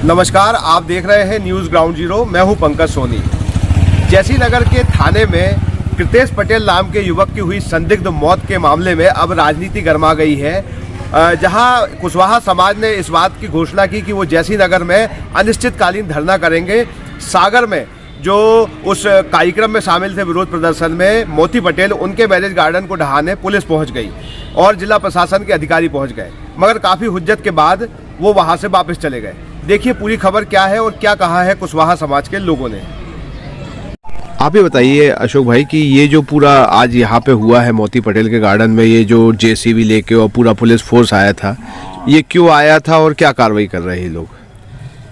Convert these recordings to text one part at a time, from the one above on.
नमस्कार, आप देख रहे हैं न्यूज़ ग्राउंड जीरो। मैं हूं पंकज सोनी। जैसी नगर के थाने में कृतेश पटेल नाम के युवक की हुई संदिग्ध मौत के मामले में अब राजनीति गर्मा गई है, जहां कुशवाहा समाज ने इस बात की घोषणा की कि वो जैसी नगर में अनिश्चितकालीन धरना करेंगे। सागर में जो उस कार्यक्रम में शामिल थे विरोध प्रदर्शन में, मोती पटेल, उनके मैरिज गार्डन को ढहाने पुलिस पहुंच गई और जिला प्रशासन के अधिकारी पहुंच गए, मगर काफ़ी हुज्जत के बाद वो वहां से वापस चले गए। देखिए पूरी खबर क्या है और क्या कहा है कुशवाहा समाज के लोगों ने। आप ये बताइए अशोक भाई कि ये जो पूरा आज यहाँ पे हुआ है मोती पटेल के गार्डन में, ये जो जेसीबी लेके और पूरा पुलिस फोर्स आया था, ये क्यों आया था और क्या कार्रवाई कर रहे हैं लोग?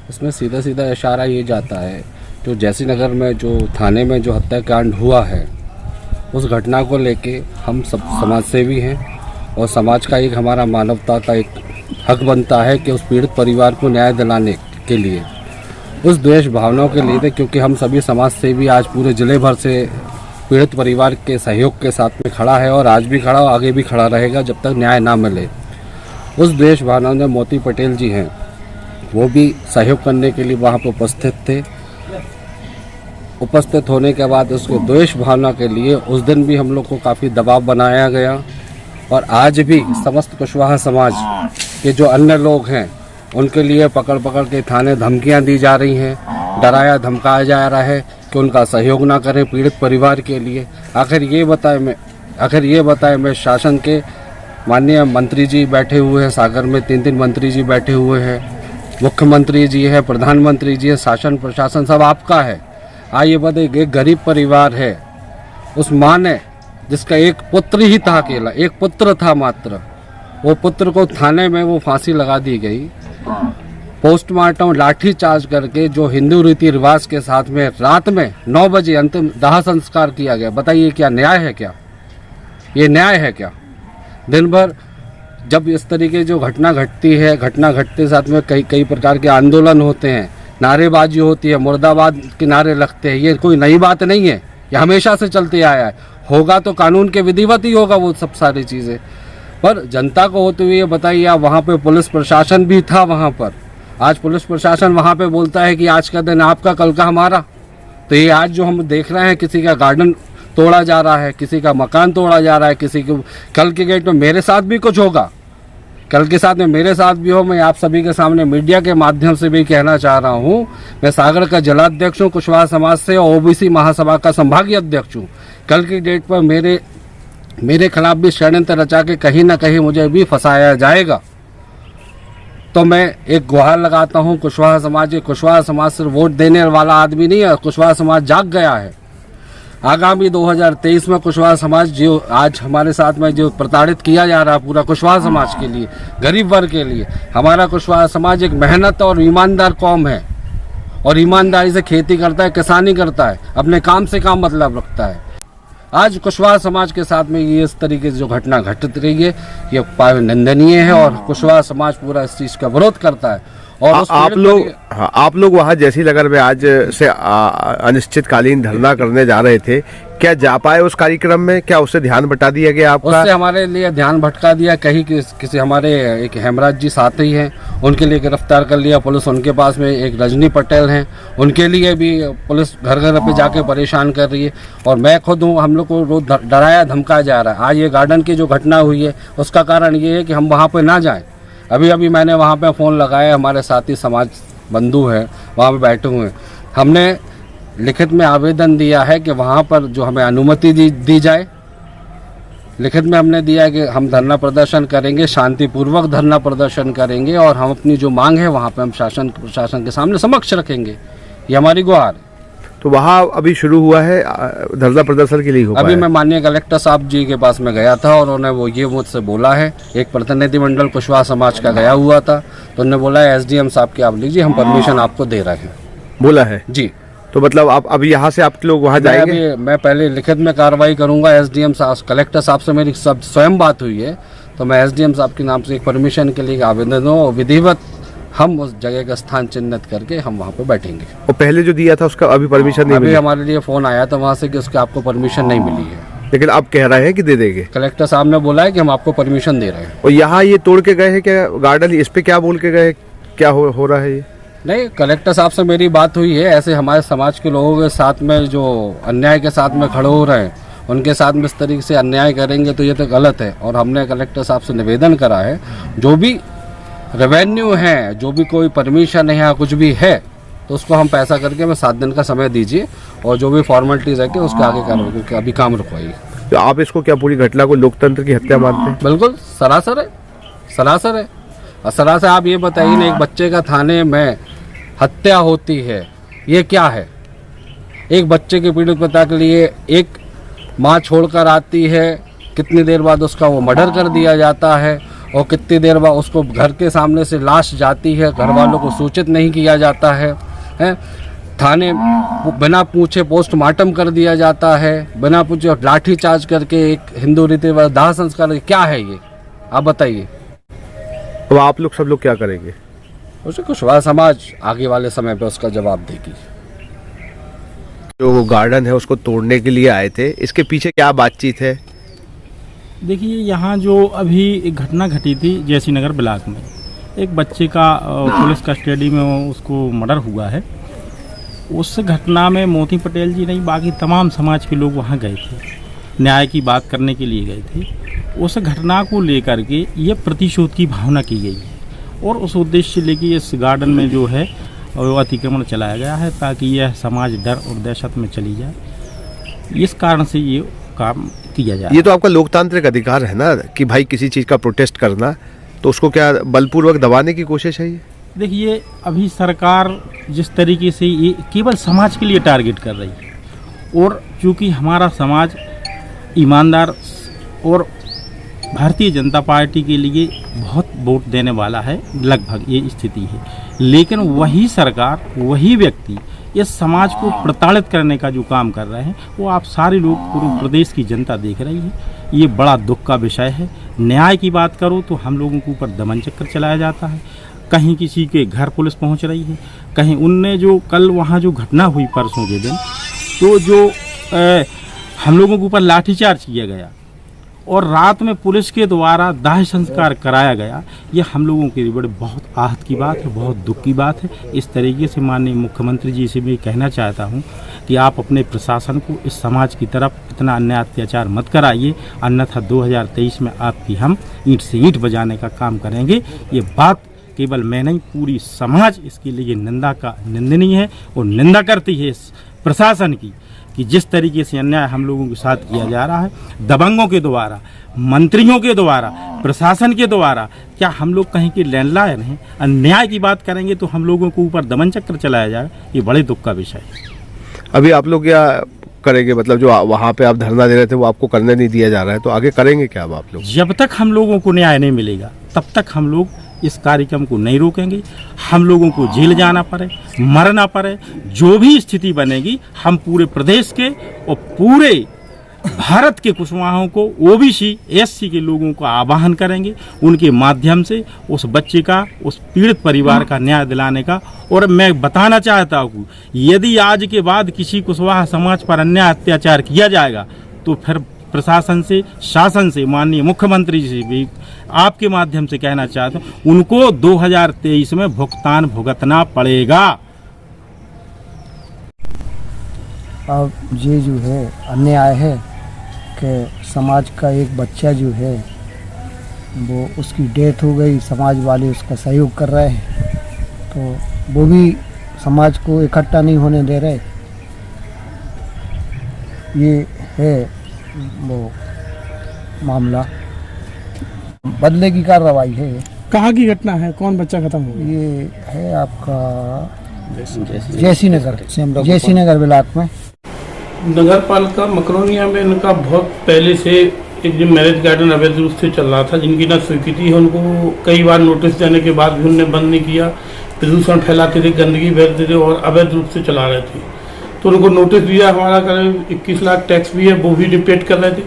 इसमें सीधा सीधा इशारा ये जाता है, जो जैसी नगर में जो थाने में जो हत्याकांड हुआ है, उस घटना को लेके हम सब समाज सेवी हैं और समाज का एक हमारा मानवता का एक हक बनता है कि उस पीड़ित परिवार को न्याय दिलाने के लिए, उस द्वेष भावनाओं के लिए, क्योंकि हम सभी समाज सेवी आज पूरे जिले भर से पीड़ित परिवार के सहयोग के साथ में खड़ा है और आज भी खड़ा और आगे भी खड़ा रहेगा जब तक न्याय ना मिले। उस द्वेष भावनाओं में मोती पटेल जी हैं, वो भी सहयोग करने के लिए वहाँ पर उपस्थित थे। उपस्थित होने के बाद उसके द्वेष भावना के लिए उस दिन भी हम लोग को काफ़ी दबाव बनाया गया और आज भी समस्त कुशवाहा समाज के जो अन्य लोग हैं उनके लिए पकड़ के थाने धमकियां दी जा रही हैं, डराया धमकाया जा रहा है कि उनका सहयोग ना करें पीड़ित परिवार के लिए। आखिर ये बताए मैं शासन के माननीय मंत्री जी बैठे हुए हैं, सागर में 3 मंत्री जी बैठे हुए हैं, मुख्यमंत्री जी है, प्रधानमंत्री जी है, शासन प्रशासन सब आपका है। आइए बताइए, एक गरीब परिवार है, उस माँ ने जिसका एक पुत्र ही था, अकेला एक पुत्र था मात्र, वो पुत्र को थाने में वो फांसी लगा दी गई। पोस्टमार्टम लाठी चार्ज करके जो हिंदू रीति रिवाज के साथ में रात में 9 बजे अंतिम दाह संस्कार किया गया। बताइए क्या न्याय है? क्या ये न्याय है? क्या दिन भर जब इस तरीके जो घटना घटती है, घटना घटते साथ में कई प्रकार के आंदोलन होते हैं, नारेबाजी होती है, मुर्दाबाद के नारे लगते हैं, ये कोई नई बात नहीं है, ये हमेशा से चलते आया है। होगा तो कानून के विधिवत ही होगा वो सब सारी चीज़ें, पर जनता को होते हुए बताइए आप, वहाँ पे पुलिस प्रशासन भी था वहाँ पर। आज पुलिस प्रशासन वहाँ पे बोलता है कि आज का दिन आपका, कल का हमारा। तो ये आज जो हम देख रहे हैं, किसी का गार्डन तोड़ा जा रहा है, किसी का मकान तोड़ा जा रहा है, किसी को कल के गेट में मेरे साथ भी कुछ होगा, कल के साथ में मेरे साथ भी हो। मैं आप सभी के सामने मीडिया के माध्यम से भी कहना चाह रहा हूँ, मैं सागर का जिलाध्यक्ष हूँ कुशवाहा समाज से और ओबीसी महासभा का संभागीय अध्यक्ष हूँ। कल की डेट पर मेरे खिलाफ भी षड्यंत्र रचा के कहीं ना कहीं मुझे भी फंसाया जाएगा। तो मैं एक गुहार लगाता हूँ कुशवाहा समाज सिर्फ वोट देने वाला आदमी नहीं है, कुशवाहा समाज जाग गया है। आगामी 2023 में कुशवाहा समाज जो आज हमारे साथ में जो प्रताड़ित किया जा रहा है पूरा कुशवाहा समाज के लिए, गरीब वर्ग के लिए, हमारा कुशवाहा समाज एक मेहनत और ईमानदार कौम है और ईमानदारी से खेती करता है, किसानी करता है, अपने काम से काम मतलब रखता है। आज कुशवाहा समाज के साथ में ये इस तरीके से जो घटना घटित रही है, ये निंदनीय है और कुशवाहा समाज पूरा इस चीज़ का विरोध करता है। और आप लोग वहाँ जैसी नगर में आज से अनिश्चितकालीन धरना करने जा रहे थे, क्या जा पाए उस कार्यक्रम में? क्या उससे ध्यान भटका दिया गया आपका? उससे हमारे लिए ध्यान भटका दिया। कहीं किसी हमारे एक हेमराज जी साथी हैं, उनके लिए गिरफ्तार कर लिया पुलिस। उनके पास में एक रजनी पटेल हैं, उनके लिए भी पुलिस घर घर पे जाके परेशान कर रही है। और मैं खुद हूँ, हम लोग को रोज डराया धमकाया जा रहा है। आज ये गार्डन की जो घटना हुई है उसका कारण ये है कि हम वहाँ पर ना जाएँ। अभी मैंने वहाँ पे फ़ोन लगाया, हमारे साथी समाज बंधु हैं वहाँ पे बैठे हुए हैं। हमने लिखित में आवेदन दिया है कि वहाँ पर जो हमें अनुमति दी जाए। लिखित में हमने दिया है कि हम धरना प्रदर्शन करेंगे, शांतिपूर्वक धरना प्रदर्शन करेंगे और हम अपनी जो मांग है वहाँ पे हम शासन प्रशासन के सामने समक्ष रखेंगे। ये हमारी गुहार है। तो वहाँ अभी शुरू हुआ है धरना प्रदर्शन के लिए? अभी मैं माननीय कलेक्टर साहब जी के पास में गया था और उन्होंने वो ये मुझसे बोला है, एक प्रतिनिधिमंडल कुशवाहा समाज का गया हुआ था, तो उन्होंने बोला है एसडीएम साहब के आप लीजिए, हम परमिशन आपको दे रहे हैं। बोला है जी। तो मतलब आप अभी यहाँ से आप लोग वहाँ जाएंगे? मैं पहले लिखित में कार्रवाई करूंगा। एसडीएम साहब, कलेक्टर साहब से मेरी स्वयं बात हुई है, तो मैं एसडीएम साहब के नाम से एक परमिशन के लिए आवेदन दूँ और विधिवत हम उस जगह का स्थान चिन्हित करके हम वहाँ पे बैठेंगे। और पहले जो दिया था उसका अभी परमिशन नहीं मिली? अभी हमारे लिए फ़ोन आया था वहाँ से कि उसके आपको परमिशन नहीं मिली है, लेकिन आप कह रहे हैं कि दे देंगे? कलेक्टर साहब ने बोला है कि हम आपको परमिशन दे रहे हैं। और यहाँ ये तोड़ के गए हैं क्या गार्डन? इस पे क्या बोल के गए? क्या हो रहा है ये? नहीं, कलेक्टर साहब से मेरी बात हुई है। ऐसे हमारे समाज के लोगों के साथ में जो अन्याय के साथ में खड़े हो रहे हैं, उनके साथ में इस तरीके से अन्याय करेंगे तो ये तो गलत है। और हमने कलेक्टर साहब से निवेदन करा है, जो भी रेवेन्यू है, जो भी कोई परमिशन है या कुछ भी है, तो उसको हम पैसा करके हमें 7 दिन का समय दीजिए और जो भी फॉर्मेलिटीज है कि उसके आगे कार्रवाई, अभी काम रुकवाइए। तो आप इसको क्या पूरी घटना को लोकतंत्र की हत्या मानते हैं? बिल्कुल सरासर है, सरासर है। और सरासर आप ये बताइए ना, एक बच्चे का थाने में हत्या होती है, ये क्या है? एक बच्चे के पीड़ित पिता के लिए एक माँ छोड़कर आती है, कितनी देर बाद उसका वो मर्डर कर दिया जाता है और कितनी देर बाद उसको घर के सामने से लाश जाती है, घर वालों को सूचित नहीं किया जाता है, थाने बिना पूछे पोस्टमार्टम कर दिया जाता है, बिना पूछे लाठी चार्ज करके एक हिंदू रीति दाह संस्कार, क्या है ये? आप बताइए। तो आप लोग सब लोग क्या करेंगे? उसे कुशवाहा समाज आगे वाले समय पे उसका जवाब देगी। जो गार्डन है उसको तोड़ने के लिए आए थे, इसके पीछे क्या बातचीत है? देखिए, यहाँ जो अभी एक घटना घटी थी जयसी नगर ब्लॉक में, एक बच्चे का पुलिस कस्टडी में उसको मर्डर हुआ है। उस घटना में मोती पटेल जी नहीं, बाकी तमाम समाज के लोग वहाँ गए थे, न्याय की बात करने के लिए गए थे। उस घटना को लेकर के ये प्रतिशोध की भावना की गई है और उस उद्देश्य से लेके इस गार्डन में जो है वो अतिक्रमण चलाया गया है, ताकि यह समाज डर और दहशत में चली जाए। इस कारण से ये काम किया जाए। ये तो आपका लोकतांत्रिक अधिकार है ना कि भाई किसी चीज़ का प्रोटेस्ट करना, तो उसको क्या बलपूर्वक दबाने की कोशिश है ये? देखिए, अभी सरकार जिस तरीके से ये केवल समाज के लिए टारगेट कर रही है, और चूँकि हमारा समाज ईमानदार और भारतीय जनता पार्टी के लिए बहुत वोट देने वाला है, लगभग ये स्थिति है, लेकिन वही सरकार, वही व्यक्ति इस समाज को प्रताड़ित करने का जो काम कर रहे हैं, वो आप सारे लोग, पूरे प्रदेश की जनता देख रही है। ये बड़ा दुख का विषय है। न्याय की बात करो तो हम लोगों के ऊपर दमन चक्र चलाया जाता है, कहीं किसी के घर पुलिस पहुंच रही है, कहीं उनने जो कल वहाँ जो घटना हुई परसों के दिन, तो जो हम लोगों के ऊपर लाठीचार्ज किया गया और रात में पुलिस के द्वारा दाह संस्कार कराया गया, ये हम लोगों के लिए बड़े बहुत आहत की बात है, बहुत दुख की बात है। इस तरीके से माननीय मुख्यमंत्री जी से भी कहना चाहता हूँ कि आप अपने प्रशासन को इस समाज की तरफ इतना अन्याय अत्याचार मत कराइए, अन्यथा 2023 में आपकी हम ईंट से ईंट बजाने का काम करेंगे। ये बात केवल मैं नहीं, पूरी समाज इसके लिए निंदनीय है और निंदा करती है इस प्रशासन की, कि जिस तरीके से अन्याय हम लोगों के साथ किया जा रहा है, दबंगों के द्वारा, मंत्रियों के द्वारा, प्रशासन के द्वारा। क्या हम लोग कहीं के लैंडलाइन हैं? अन्याय की बात करेंगे तो हम लोगों के ऊपर दमन चक्र चलाया जाए, ये बड़े दुख का विषय है। अभी आप लोग क्या करेंगे? मतलब जो वहाँ पे आप धरना दे रहे थे वो आपको करने नहीं दिया जा रहा है, तो आगे करेंगे क्या अब आप लोग? जब तक हम लोगों को न्याय नहीं मिलेगा तब तक हम लोग इस कार्यक्रम को नहीं रोकेंगे। हम लोगों को जेल जाना पड़े, मरना पड़े, जो भी स्थिति बनेगी, हम पूरे प्रदेश के और पूरे भारत के कुशवाहों को, ओबीसी एससी के लोगों को आह्वान करेंगे, उनके माध्यम से उस बच्चे का, उस पीड़ित परिवार का न्याय दिलाने का। और मैं बताना चाहता हूँ, यदि आज के बाद किसी कुशवाहा समाज पर अन्याय अत्याचार किया जाएगा तो फिर प्रशासन से, शासन से, माननीय मुख्यमंत्री जी से भी आपके माध्यम से कहना चाहता हूँ, उनको 2023 में भुगतान भुगतना पड़ेगा। अब ये जो है अन्याय है कि समाज का एक बच्चा जो है वो, उसकी डेथ हो गई, समाज वाले उसका सहयोग कर रहे हैं, तो वो भी समाज को इकट्ठा नहीं होने दे रहे। ये है वो मामला, बदले की कार्रवाई है। कहाँ की घटना है? कौन बच्चा खत्म हो गया? ये है आपका जयसी नगर ब्लॉक में। नगर पालिका मकरोनिया में इनका बहुत पहले से एक जो मैरिज गार्डन अवैध रूप से चल रहा था, जिनकी न स्वीकृति है, उनको कई बार नोटिस देने के बाद भी उन्होंने बंद नहीं किया। प्रदूषण फैलाते थे, गंदगी फैलते थे और अवैध रूप से चला रहे थे, तो उनको नोटिस दिया। हमारा करीब 21 लाख टैक्स भी है, वो भी डिपेट कर रहे थे।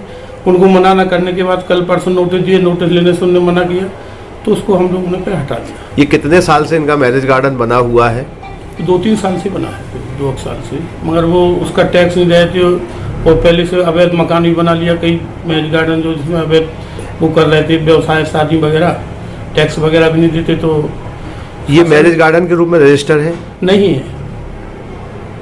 उनको मना न करने के बाद कल परसों नोटिस दिए, नोटिस लेने से उन्होंने मना किया, तो उसको हम लोगों ने पे हटा दिया। ये कितने साल से इनका मैरिज गार्डन बना हुआ है? 2-3 साल से बना है, 2 साल से, मगर वो उसका टैक्स नहीं रहे थे और पहले से अवैध मकान भी बना लिया। कई मैरिज गार्डन जो जिसमें अवैध वो कर रहे थे व्यवसाय, शादी वगैरह, टैक्स वगैरह भी नहीं देते, तो ये मैरिज गार्डन के रूप में रजिस्टर है? नहीं है।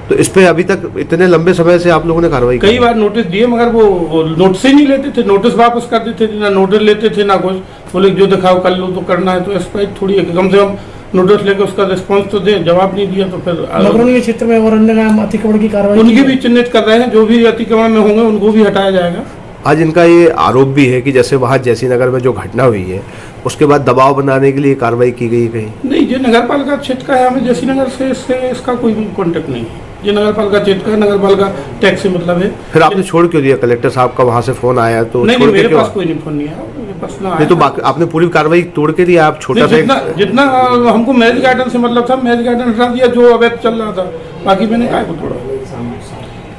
तो इस पे अभी तक इतने लंबे समय से आप लोगों ने कार्रवाई कई बार नोटिस दिए मगर वो नोटिस ही नहीं लेते थे, नोटिस वापस कर देते थे, ना नोटिस लेते थे ना कुछ। बोले जो दिखाओ कर लो, तो करना है तो एक्सपाइट थोड़ी है कि कम से कम नोटिस लेकर उसका रिस्पॉन्स तो दे। जवाब नहीं दिया तो फिर मकरोनिया क्षेत्र में और अन्य अतिक्रमण की कार्रवाई उनकी भी चिन्हित कर रहे हैं, जो भी अतिक्रमण में होंगे उनको भी हटाया जाएगा। आज इनका ये आरोप भी है कि जैसे वहाँ जैसी नगर में जो घटना हुई है उसके बाद दबाव बनाने के लिए कार्रवाई की गई कहीं? नहीं, ये नगर पालिका क्षेत्र का है, हमें जैसी नगर से इसका कोई भी कॉन्टेक्ट नहीं है। ये नगर पालिका क्षेत्र का, नगर पालिका टैक्स से मतलब है। फिर आपने छोड़ क्यों दिया? कलेक्टर साहब का वहाँ से फोन आया तो नहीं, छोड़ के मेरे क्यों? पास कोई नहीं फोन नहीं आया, मेरे पास ना नहीं तो आपने पूरी कार्रवाई तोड़ के दिया? आप छोटा सा जितना हमको मैरिज गार्डन से मतलब था, मैरिज गार्डन हटा दिया जो अवैध चल रहा था, बाकी मैंने काय को तोड़ा,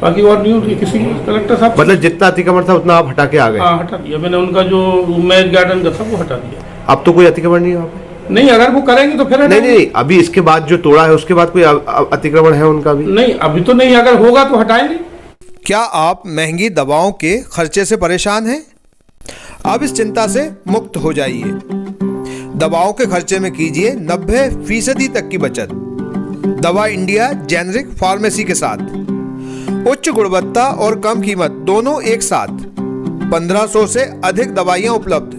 बाकी और नहीं होती किसी कलेक्टर साहब। मतलब जितना अतिक्रमण था उतना आप हटा के आ गए? हाँ, हटा दिया मैंने, उनका जो मैरिज गार्डन का था वो हटा दिया। अब तो कोई अतिक्रमण नहीं है? नहीं, अगर वो करेंगे तो फिर नहीं, अभी इसके बाद जो तोड़ा है उसके बाद कोई अतिक्रमण है उनका भी? नहीं, अभी तो नहीं, अगर होगा तो हटाएंगे। क्या आप महंगी दवाओं के खर्चे से परेशान हैं? अब इस चिंता से मुक्त हो जाइए। दवाओं के खर्चे में कीजिए 90% तक की बचत दवा इंडिया जेनेरिक फार्मेसी के साथ। उच्च गुणवत्ता और कम कीमत दोनों एक साथ। 1500 से अधिक दवाइयां उपलब्ध,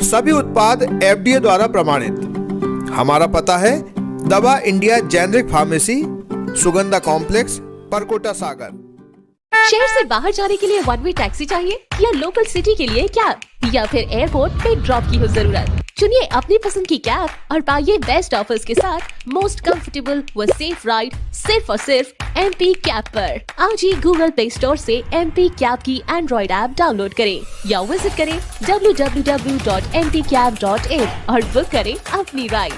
सभी उत्पाद FDA द्वारा प्रमाणित। हमारा पता है दवा India generic pharmacy, Sugandha complex, Parkota Sagar. शहर से बाहर जाने के लिए वन वे टैक्सी चाहिए या लोकल सिटी के लिए कैब या फिर एयरपोर्ट पे ड्रॉप की हो जरूरत? चुनिए अपनी पसंद की कैब और पाइए बेस्ट ऑफर्स के साथ मोस्ट कंफर्टेबल व सेफ राइड सिर्फ और सिर्फ MP कैब पर। आज ही गूगल प्ले स्टोर से MP कैब की एंड्रॉइड ऐप डाउनलोड करें या विजिट करें www.mpcab.in और बुक करें अपनी राइड।